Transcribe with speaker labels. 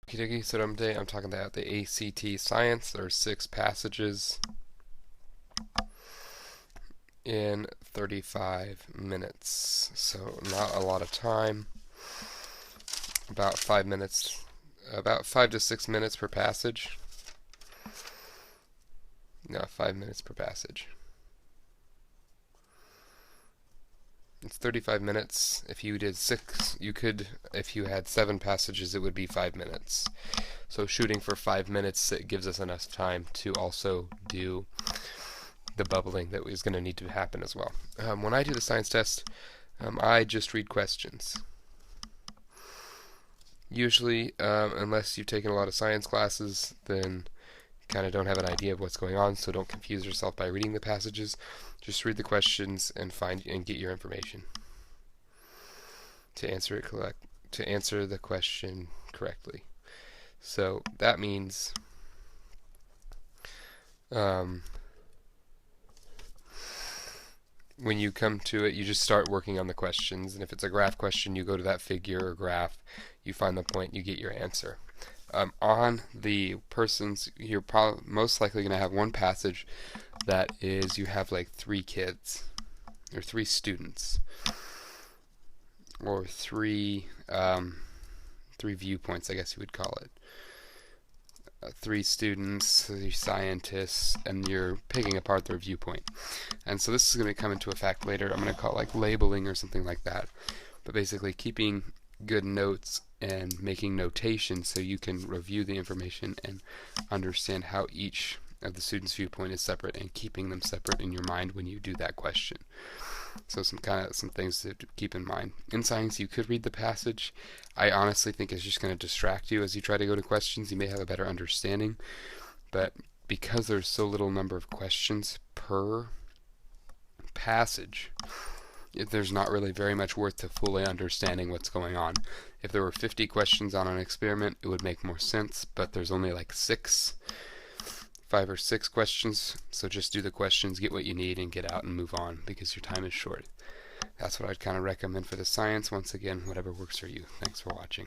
Speaker 1: Okay, so today I'm talking about the ACT Science. There are 6 passages in 35 minutes, so not a lot of time. About 5 minutes, about 5 to 6 minutes per passage. No, 5 minutes per passage. It's 35 minutes. If you did 6, you could, if you had 7 passages, it would be 5 minutes. So shooting for 5 minutes, it gives us enough time to also do the bubbling that is going to need to happen as well. When I do the science test, I just read questions. Usually, unless you've taken a lot of science classes, then you kind of don't have an idea of what's going on, so don't confuse yourself by reading the passages. Just read the questions and find and get your information to answer the question correctly. So that means when you come to it, you just start working on the questions. And if it's a graph question, you go to that figure or graph, you find the point, you get your answer. On the persons, you're most likely going to have one passage that is you have like 3 kids or 3 students or three viewpoints, I guess you would call it. 3 students, 3 scientists, and you're picking apart their viewpoint. And so this is going to come into effect later. I'm going to call it like labeling or something like that. But basically keeping good notes and making notations so you can review the information and understand how each of the student's viewpoint is separate and keeping them separate in your mind when you do that question. So some things to keep in mind. In science, you could read the passage. I honestly think it's just going to distract you as you try to go to questions. You may have a better understanding, but because there's so little number of questions per passage, there's not really very much worth to fully understanding what's going on. If there were 50 questions on an experiment, it would make more sense, but there's only like 5 or 6 questions, so just do the questions, get what you need, and get out and move on because your time is short. That's what I'd kind of recommend for the science. Once again, whatever works for you. Thanks for watching.